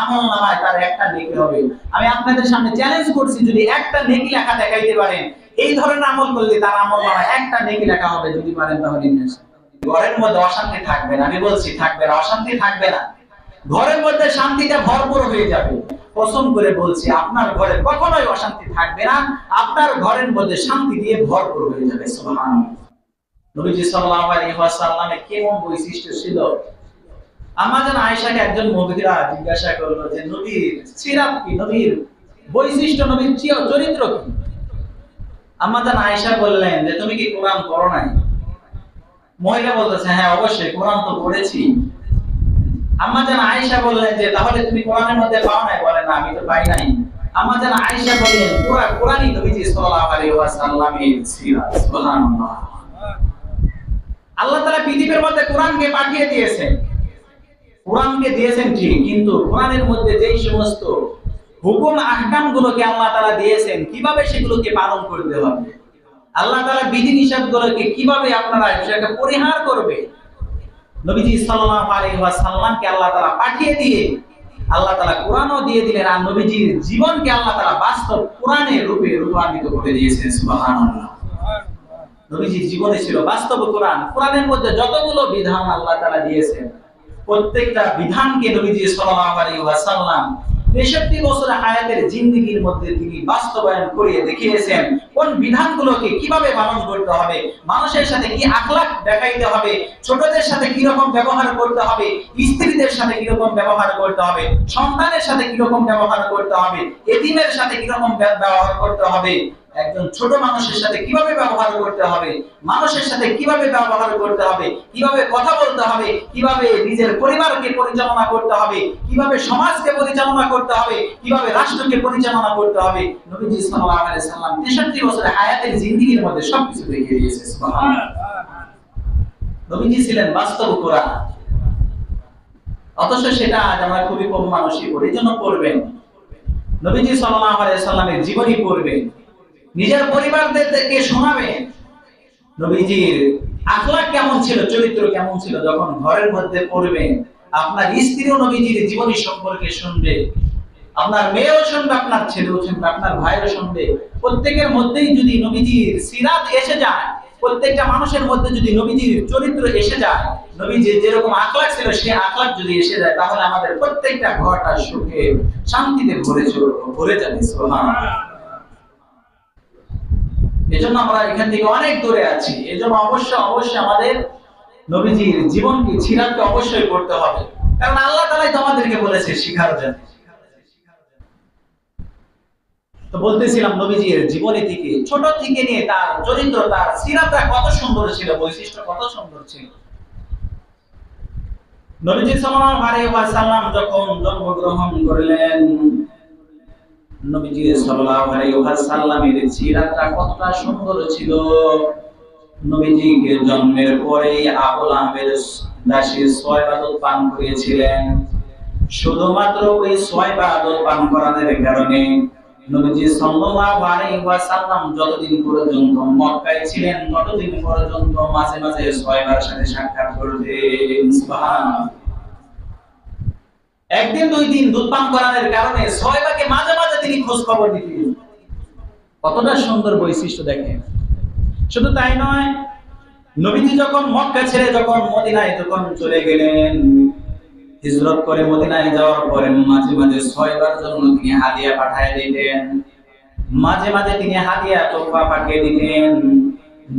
আমলনামায় তার একটা নেকি হবে। আমি আপনাদের সামনে চ্যালেঞ্জ করছি, যদি একটা নেকি লেখা দেখাইতে পারেন, এই ধরনের আমল করলে তার আমলনামায় একটা নেকি লেখা হবে। যদি পারেন তাহলে নিয়ে আসেন। ঘরের মধ্যে অশান্তি থাকবে না, আমি বলছি থাকবে না, অশান্তি থাকবে না। ঘরের মধ্যে শান্তিটা ভরপুর হয়ে যাবে। কসম করে বলছি, আপনার ঘরে কখনোই অশান্তি থাকবে না, আপনার ঘরের মধ্যে শান্তি দিয়ে ভরপুর হয়ে যাবে। সুবহানাল্লাহ। নবীজি সাল্লাল্লাহু আলাইহি ওয়াসাল্লামের কেমন বৈশিষ্ট্য ছিল? আমাদের আয়েশাকে একজন মহিলা জিজ্ঞাসা করলো যে নবীর সিরাত কি, নবীর বৈশিষ্ট্য, নবীর চরিত্র কি? আমাদের আয়েশা বললেন যে তুমি কি কোরআন পড়ো নাই? মহিলা বলতেছে হ্যাঁ অবশ্যই কোরআন তো পড়েছি। আমাদের আয়েশা বললেন যে তাহলে তুমি কোরআনের মধ্যে পাও নাই? বলে না আমি তো পাই নাই। আমাদের আয়েশা বললেন পুরো কোরআনই নবীজি সাল্লাল্লাহু আলাইহি ওয়াসাল্লামের সিরাত। সুবহানাল্লাহ। আল্লাহ তাআলা পৃথিবীর মধ্যে কোরআনকে পাঠিয়ে দিয়েছেন। কোরআনকে দিয়েছেন ঠিক, কিন্তু কোরআনের মধ্যে যেই সমস্ত হুকুম আহকাম গুলোকে আল্লাহ তাআলা দিয়েছেন, কিভাবে সেগুলোকে পালন করতে হবে, আল্লাহ তাআলা বিধি নিষেধ গুলোকে কিভাবে আপনারা সেটাকে পরিহার করবে, নবীজি সাল্লাল্লাহু আলাইহি ওয়াসাল্লামকে আল্লাহ তাআলা পাঠিয়ে দিয়ে আল্লাহ তাআলা কোরআনও দিয়ে দিলেন, আর নবীজির জীবনকে আল্লাহ তাআলা বাস্তব কোরআনের রূপে রূপান্তরিত করে দিয়েছেন। সুবহানাল্লাহ। নবীজির জীবনে ছিল বাস্তব কোরআন। কোরআনের মধ্যে যতগুলো বিধান আল্লাহ তাআলা দিয়েছেন, প্রত্যেকটা বিধানকে নবীজি সাল্লাল্লাহু আলাইহি ওয়াসাল্লাম 63 বছর হায়াতের জিন্দেগীর মধ্যে তিনি বাস্তবায়ন করে দেখিয়েছেন। কোন বিধানগুলোকে কিভাবে পালন করতে হবে, মানুষের সাথে কি আখলাক দেখাইতে হবে, ছোটদের সাথে কি রকম ব্যবহার করতে হবে, স্ত্রীদের সাথে কি রকম ব্যবহার করতে হবে, সন্তানের সাথে কি রকম ব্যবহার করতে হবে, এতিমের সাথে কি রকম ব্যবহার করতে হবে, একজন ছোট মানুষের সাথে কিভাবে ব্যবহার করতে হবে, মানুষের সাথে কিভাবে ব্যবহার করতে হবে, কিভাবে কথা বলতে হবে, কিভাবে নিজের পরিবারকে পরিচালনা করতে হবে, কিভাবে সমাজকে পরিচালনা করতে হবে, কিভাবে রাষ্ট্রকে পরিচালনা করতে হবে, নবীজি সাল্লাল্লাহু আলাইহি সাল্লাম 63 বছরের হায়াতের জিন্দেগীর মধ্যে সবকিছু দেখিয়ে দিয়েছেন। সুবহানাল্লাহ। নবীজি ছিলেন বাস্তব কোরআন, অথচ সেটা আজ আমরা খুবই কম মানুষই পড়ি। এজন্য পড়বেন, নবীজি সাল্লাল্লাহু আলাইহি সাল্লামের জীবনী পড়বেন, নিজের পরিবারদেরকে শোনাবেন নবীজির আখলাক কেমন ছিল, চরিত্র কেমন ছিল। যখন ঘরের মধ্যে পড়বেন, আপনার স্ত্রীও নবীজির জীবনী সম্পর্কে শুনবে, আপনার মেয়েও শুনবে, আপনার ছেলেও শুনবে, আপনার ভাইও শুনবে। প্রত্যেকের মধ্যেই যদি নবীজির সিরাত এসে যায়, প্রত্যেকটা মানুষের মধ্যে যদি নবীজির চরিত্র এসে যায়, নবীজির যেরকম আখলাক ছিল সেই আখলাক যদি এসে যায়, তাহলে আমাদের প্রত্যেকটা ঘরটা সুখে শান্তিতে ভরে যাবে। সুবহানাল্লাহ। এজন্য আমরা এখান থেকে অনেক দূরে আছি। এজন্য অবশ্যই আমাদের নবীজির জীবনকে, সিরাতকে অবশ্যই পড়তে হবে, কারণ আল্লাহ তাআলাই তো আমাদেরকে বলেছে শিখার জন্য। তো বলতেছিলাম নবীজির জীবনী থেকে, ছোট থেকে নিয়ে তার চরিত্র, তার সিরাতটা কত সুন্দর ছিল, বৈশিষ্ট্য কত সুন্দর ছিল। নবীজি সাল্লাল্লাহু আলাইহি ওয়াসাল্লাম যখন জন্মগ্রহণ করলেন, নবীজি সাল্লাল্লাহু আলাইহি ওয়াসাল্লামের সিরাতটা কতটা সুন্দর ছিল। নবীজিকে জন্মের পরেই আবু লাহাবের দাসী সয়বা দুধ পান করিয়েছিলেন। শুধুমাত্র ওই সয়বা দুধ পান করানোর কারণে নবীজি সাল্লাল্লাহু আলাইহি ওয়াসাল্লাম যতদিন পর্যন্ত মক্কায় ছিলেন, ততদিন পর্যন্ত মাঝে মাঝে সয়বার সাথে সাক্ষাৎ করতেন। সুবহানাল্লাহ। একদিন দুই দিন দুধ পান করানোর কারণে সয়বাকে মাঝে মাঝে তিনি খোঁজ খবর দিতেন। কতটা সুন্দর বৈশিষ্ট্য দেখেন। শুধু তাই নয়, নবীজি যখন মক্কা ছেড়ে যখন মদিনায় যখন চলে গেলেন, হিজরত করে মদিনায় যাওয়ার পরে মাঝে মাঝে সয়বার জন্য তিনি হাদিয়া পাঠিয়ে দিতেন, মাঝে মাঝে তিনি হাদিয়া তোহফা পাঠিয়ে দিতেন।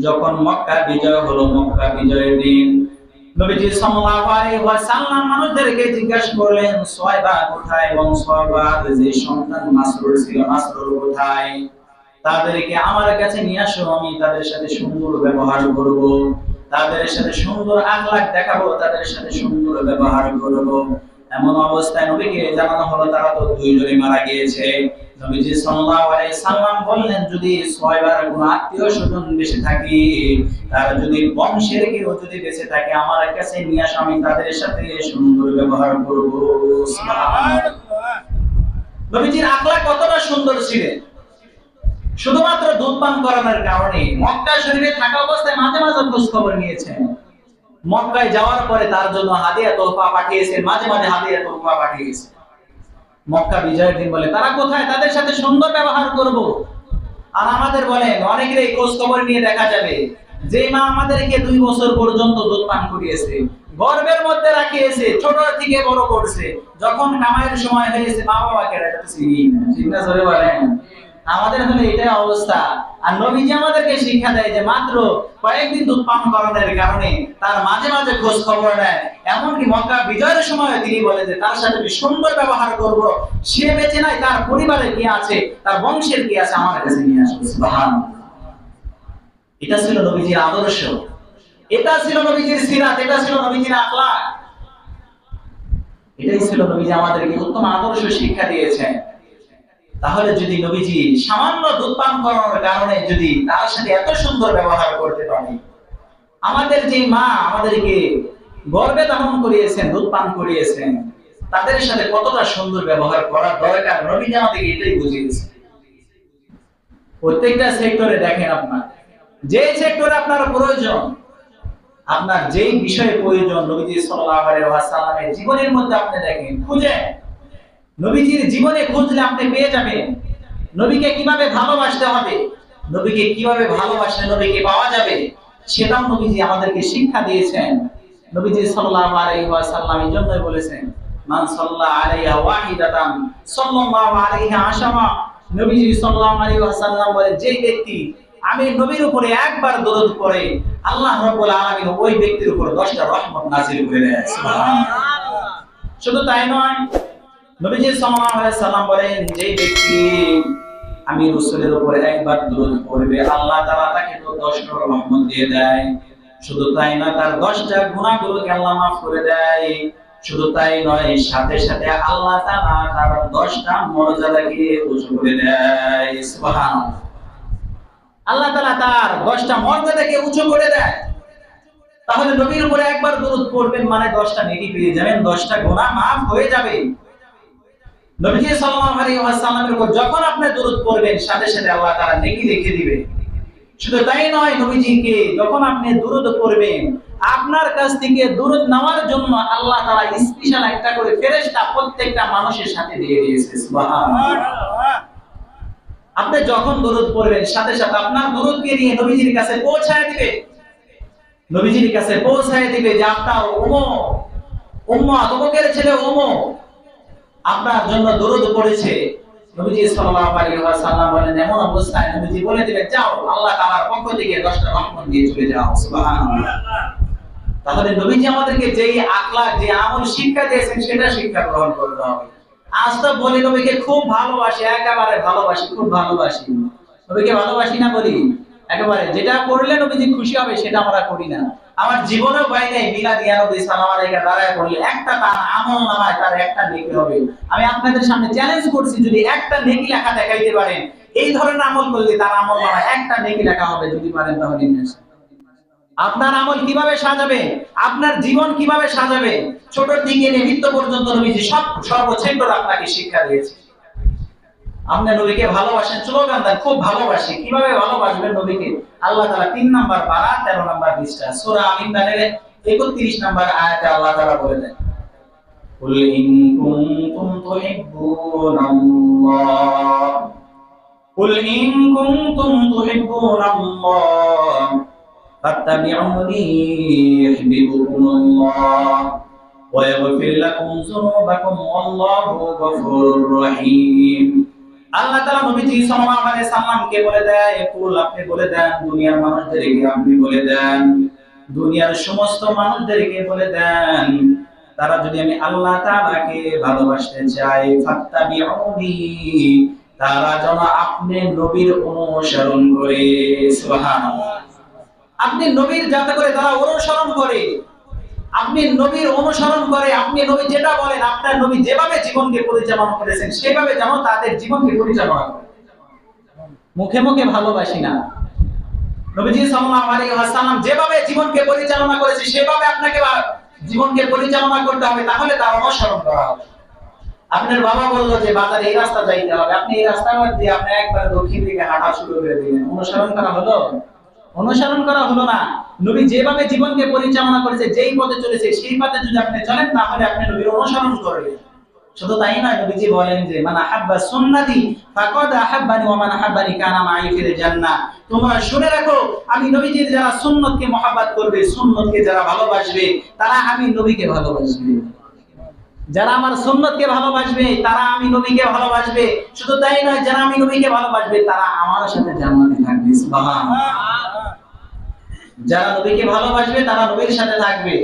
যখন মক্কা বিজয় হলো, মক্কা বিজয়ের দিন নবীজি সাল্লাল্লাহু আলাইহি ওয়াসাল্লাম মানুষদেরকে জিজ্ঞাসা করলেন সয়বা কোথায়, এবং সয়বার যে সন্তান মাসরুর ছিল, মাসরুর কোথায়, তাদেরকে আমার কাছে নিয়ে আসো, আমি তাদের সাথে সুন্দর ব্যবহার করব, তাদের সাথে সুন্দর আখলাক দেখাবো, তাদের সাথে সুন্দর ব্যবহার করব। এমন অবস্থায় নবীকে জানানো হলো তারা তো দুইজনই মারা গিয়েছে। নবীজি সাল্লাল্লাহু আলাইহি সাল্লাম বললেন যদি সয়বার কোনো আত্মীয়-স্বজন বেঁচে থাকে, তার যদি বংশের কেউ যদি বেঁচে থাকে, আমার কাছে নিয়ে আসো, আমি তাদের সাথে সুন্দর ব্যবহার করব। সুবহানাল্লাহ। নবীজির আখলাক কতটা সুন্দর ছিল। শুধুমাত্র দুধ পান করানোর কারণে মক্কা শরীফে থাকা অবস্থায় মাঝে মাঝে খোঁজ খবর নিয়েছেন। মক্কায় যাওয়ার পরে তার জন্য হাদিয়া তোহফা পাঠিয়েছেন, মাঝে মাঝে হাদিয়া তোহফা পাঠিয়েছেন। মক্কা বিজয়ের দিন বলে তারা কোথায়, তাদের সাথে সুন্দর ব্যবহার করব। আর আমাদের বলেন অনেকেরই খোঁজ খবর নিয়ে দেখা যাবে যে মা আমাদেরকে 2 বছর পর্যন্ত দুধ পান করিয়েছে, গর্ভের মধ্যে রাখিয়েছে, ছোট থেকে বড় করছে, যখন কামাইয়ের সময় হয়েছে মা বাবাকে রাখতেছি চিন্তা করে বলেন। আমাদের হলে এটাই অবস্থা। আর নবীজি আমাদেরকে শিক্ষা দেয় যে মাত্র কয়েকদিন দুধ পান করানোর কারণে তার মাঝে মাঝে খোঁজ খবর নেয়। এমনকি মক্কা বিজয়ের সময় তিনি বলে যে তার সাথে সুন্দর ব্যবহার করব, সে বেঁচে নাই, তার পরিবারে কি আছে, তার বংশের কি আছে, আমার কাছে নিয়ে আসবে। সুবহানাল্লাহ। এটা ছিল নবীজির আদর্শ, এটা ছিল নবীজির সিরাত, এটা ছিল নবীজির আখলাক। এটাই ছিল নবীজি আমাদেরকে উত্তম আদর্শ শিক্ষা দিয়েছেন। তাহলে যদি নবীজি সামান্য দুধ পান করানোর কারণে যদি তার সাথে এত সুন্দর ব্যবহার করতে পারে, আমাদের যে মা আমাদেরকে গর্ভে ধারণ করিয়েছেন, দুধ পান করিয়েছেন, তাদের সাথে কতটা সুন্দর ব্যবহার করার দরকার নবীজি আমাদেরকে এটাই বুঝিয়েছেন। প্রত্যেকটা সেক্টরে দেখেন, আপনার যে সেক্টরে আপনার প্রয়োজন, আপনার যেই বিষয়ে প্রয়োজন, নবীজি সাল্লাল্লাহু আলাইহি ওয়াসাল্লামের জীবনের মধ্যে আপনি দেখেন, খুঁজেন, নবীজির জীবনে খুঁজলে আপনি পেয়ে যাবেন নবীকে কিভাবে ভালোবাসতে হবে, নবীকে কিভাবে ভালোবাসলে নবীকে পাওয়া যাবে, সেটাও নবীজি আমাদেরকে শিক্ষা দিয়েছেন। নবীজি সাল্লাল্লাহু আলাইহি ওয়াসাল্লাম এই জন্যই বলেছেন, মান সাল্লা আলাইহা ওয়াহিদাতান সাল্লাল্লাহু আলাইহি আশারা। নবীজি সাল্লাল্লাহু আলাইহি ওয়াসাল্লাম বলেন, যে ব্যক্তি আমি নবীর উপরে একবার দরুদ পড়ে, আল্লাহ রাব্বুল আলামিন ওই ব্যক্তির উপর 10টা রহমত নাযিল করে দেয়। সুবহানাল্লাহ। শুধু তাই নয়, নবীজি সাল্লাল্লাহু আলাইহি ওয়াসাল্লাম বলেন, যে ব্যক্তি আমি রাসূলের উপরে একবার দরুদ পড়বে, আল্লাহ তাআলা তাকে 10টা রহমত দিয়ে দেয়। শুধু তাই না, তার 10টা গুনাহগুলোকে আল্লাহ মাফ করে দেয়। শুধু তাই নয়, সাথে সাথে আল্লাহ তাআলা তার 10টা মর্যাদাকে উঁচু করে দেয়। সুবহানাল্লাহ। আল্লাহ তাআলা তার 10টা মর্যাদাকে উঁচু করে দেয়। তাহলে নবীর উপরে একবার দরুদ পড়বেন মানে 10টা নেকি পেয়ে যাবেন, 10টা গুনাহ মাফ হয়ে যাবে। নবীজি সাল্লাল্লাহু আলাইহি ওয়াসাল্লামের উপর যখন আপনি দরুদ পড়বেন, সাথে সাথে আল্লাহ তাআলা নেকি লিখে দিবে। শুধু তাই নয়, নবীজিকে যখন আপনি দরুদ পড়বেন, আপনার কাছ থেকে দরুদ নেওয়ার জন্য আল্লাহ তাআলা স্পেশাল একটা করে ফেরেশতা প্রত্যেকটা মানুষের সাথে দিয়ে দিয়েছে। সুবহানাল্লাহ। আপনি যখন দরুদ পড়বেন, সাথে সাথে আপনার দরুদকে নিয়ে নবীজির কাছে পৌঁছায় দিবে। নবীজির কাছে পৌঁছায় দিবে যে আপনার উম্মত অমুকের ছেলে অমুক আপনার জন্য দরুদ পড়েছে। নবীজি সাল্লাল্লাহু আলাইহি ওয়াসাল্লাম বলেন, এমন অবস্থায় নবীজি বলে দিবেন, যাও আল্লাহ তাআলার পক্ষ থেকে 10টা রহমত দিয়ে চলে যাও। সুবহানাল্লাহ। তাহলে নবীজি আমাদেরকে যেই আখলাক, যে আমল শিক্ষা দিয়েছেন, সেটা শিক্ষা গ্রহণ করতে হবে। আজ তো বলি নবীকে খুব ভালোবাসি, একেবারে ভালোবাসি, খুব ভালোবাসি। নবীকে ভালোবাসি না বলি? একেবারে যেটা করলে নবীজি খুশি হবে সেটা আমরা করি না। আমার জীবনেও ভাই নাই মিলাদ ইয়া নবী সাল্লাল্লাহু আলাইহি দাঁড়ায় করলে একটা তার আমল নামায় তার একটা নেকি হবে। আমি আপনাদের সামনে চ্যালেঞ্জ করছি, যদি একটা নেকি লেখা দেখাইতে পারেন, এই ধরনের আমল করলে তার আমল নামায় একটা নেকি লেখা হবে। যদি পারেন তাহলে ইনশাআল্লাহ। আপনার আমল কিভাবে সাজাবে, আপনার জীবন কিভাবে সাজাবে, ছোট থেকে নিয়ে মৃত্যু পর্যন্ত নবীজি সর্বক্ষেত্রে আপনাকে শিক্ষা দিয়েছে। আপনি নবীকে ভালোবাসেন, স্লোগান দেন খুব ভালোবাসি। কিভাবে ভালোবাসবেন নবীকে? আল্লাহ তাআলা 3 নাম্বার পারা 13 নাম্বার পৃষ্ঠা সূরা আল ইমরানের 31 নাম্বার আয়াতে আল্লাহ তাআলা বলে দেন, কুল ইন কুনতুম তুহিব্বুনাল্লাহ, কুল ইন কুনতুম তুহিব্বুনাল্লাহ ফাত্তাবিউনি ইউহিব্বুকুমুল্লাহ ওয়া ইয়াগফির লাকুম যুনুবাকুম ওয়াল্লাহু গফুরুর রহিম। আল্লাহ তাআলা নবীজি সাল্লাল্লাহু আলাইহি সাল্লামকে বলে দেয়, কুল আপনি বলে দেন, দুনিয়ার মানুষদেরকে আপনি বলে দেন, দুনিয়ার সমস্ত মানুষদেরকে বলে দেন, তারা যদি আমি আল্লাহ তাআলাকে ভালোবাসতে চায়, ফাত্তাবিউনি, তারা যেন আপনি নবীর অনুসরণ করে। সুবহানাল্লাহ। আপনি নবীর যাতে করে তারা অনুসরণ করে, আপনি নবীর অনুসরণ করে, আপনি নবী যেটা বলেন, আপনার নবী যেভাবে জীবনকে পরিচালনা করেছেন সেভাবে যেন তাদের জীবনকে পরিচালনা করে। মুখে মুখে ভালোবাসি না, নবীজি সাল্লাল্লাহু আলাইহি ওয়াসাল্লাম যেভাবে জীবনকে পরিচালনা করেছে সেভাবে আপনাকে জীবনকে পরিচালনা করতে হবে, তাহলে তার অনুসরণ করা হবে। আপনার বাবা বলল যে বাজারে এই রাস্তা যাইতে হবে, আপনি এই রাস্তা দিয়ে আপনি একবার দক্ষিণ দিকে হাঁটা শুরু করে দিলেন, অনুসরণ করা হলো? অনুসরণ করা হলো না। নবী যেভাবে জীবনকে পরিচালনা করেছে, যেই পথে চলেছে সেই পথে যদি আপনি চলেন, তাহলে আপনি নবীর অনুসরণ করবেন। শুধু তাই নয়, নবীজি বলেন যে মান আহাব্বা সুন্নতি ফাকাদ আহাব্বানি ওয়া মান আহাব্বানি কানা মাই ফিল জান্নাহ। তোমরা শুনে রাখো, আমি নবীজির যারা সুন্নতকে মহব্বত করবে, সুন্নতকে যারা ভালোবাসবে, তারা আমি নবীকে ভালোবাসবে। যারা আমার সুন্নতকে ভালোবাসবে তারা আমি নবীকে ভালোবাসবে। শুধু তাই নয়, যারা আমি নবীকে ভালোবাসবে তারা আমার সাথে জান্নাতে থাকবে। সুবহানাল্লাহ। যারা নবীকে ভালোবাসবে তারা নবীর সাথে থাকবে।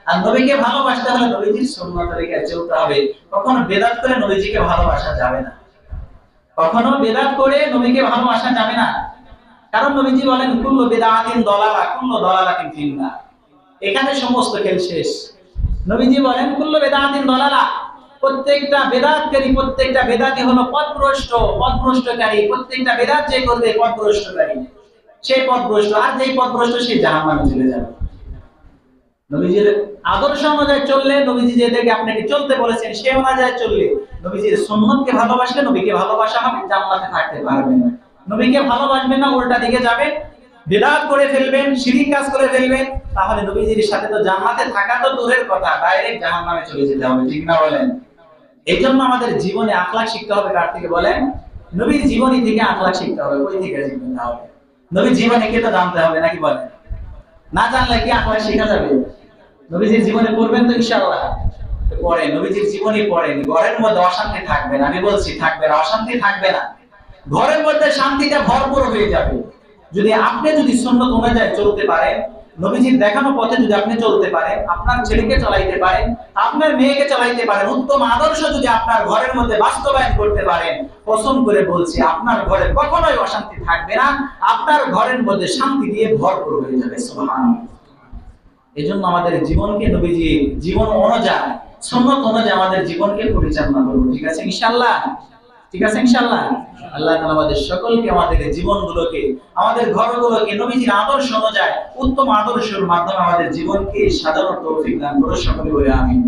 আর নবীকে ভালোবাসতে হলে নবীজির সুন্নাত তরিকায় চলতে হবে। কখনো বেদাত করে নবীজিকে ভালোবাসা যাবে না, কখনো বেদাত করে নবীকে ভালোবাসা যাবে না। কারণ নবীজি বলেন কুল্লু বিদআতিন দালালা কুল্লু দালালাতিন ফিন্নার। এখানে সমস্ত খেল শেষ। নবীজি বলেন কুল্লু বিদআতিন দালালা, প্রত্যেকটা বেদাতকারী, প্রত্যেকটা বেদাতি হলো পথভ্রষ্ট, পথভ্রষ্টকারী। প্রত্যেকটা বেদাত যে করবে পথভ্রষ্টকারী, সেই পথভ্রষ্ট। আর যেই পথভ্রষ্ট সে জাহান্নামে চলে যাবে। নবীজির আদর্শ অনুযায়ী চললে, নবীজি যেদিকে আপনাকে চলতে বলেছেন সেই অনুযায়ী চললে, নবীজির সুন্নতকে ভালোবাসলে নবীকে ভালোবাসা হবে, জান্নাতে থাকতে পারবেন। নবীকে ভালোবাসবেন না, উল্টা দিকে যাবেন, বিদআত করে ফেলবেন, শিরক কাজ করে ফেলবেন, তাহলে নবীজির সাথে তো জান্নাতে থাকা তো দূরের কথা, ডাইরেক্ট জাহান্নামে চলে যেতে হবে। ঠিক না বলেন? এই জন্য আমাদের জীবনে আখলাক শিখতে হবে। কার থেকে বলেন? নবীর জীবনী থেকে আখলাক শিখতে হবে। কই থেকে শিখতে হবে? নবীর জীবনী কে তো জানতে হবে, নাকি বলেন? না জানলে কি আখলাক শেখা যাবে? নবীজির জীবনে পড়বেন তো ইনশাআল্লাহ। পড়ে, নবীজির জীবনী পড়েন, ঘরের মধ্যে অশান্তি থাকবে না। আমি বলছি থাকবে না, অশান্তি থাকবে না। ঘরের মধ্যে শান্তিতে ভরপুর হয়ে যাবে। যদি সুন্নত অনুযায়ী চলতে পারেন, নবীজির দেখানো পথে যদি আপনি চলতে পারেন, আপনার ছেলেকে চালাইতে পারেন, আপনার মেয়েকে চালাইতে পারেন, উত্তম আদর্শ যদি আপনার ঘরের মধ্যে বাস্তবায়ন করতে পারেন, কসম করে বলছি আপনার ঘরে কখনোই অশান্তি থাকবে না। আপনার ঘরের মধ্যে শান্তি দিয়ে ভরপুর হয়ে যাবে। সুবহানাল্লাহ। এজন্য আমাদের জীবনকে নবীজি জীবন অনুযায়ী, সুন্নাত অনুযায়ী আমাদের জীবনকে পরিচালনা করব। ঠিক আছে ইনশাআল্লাহ? ঠিক আছে ইনশাআল্লাহ? আল্লাহ তাআলা আমাদের সকলকে, আমাদের জীবনগুলোকে, আমাদের ঘরগুলোকে নবীজির আদর্শ অনুযায়ী, উত্তম আদর্শের মাধ্যমে আমাদের জীবনকে সাজানোর তৌফিক দান করুন। সকলে বলে আমিন।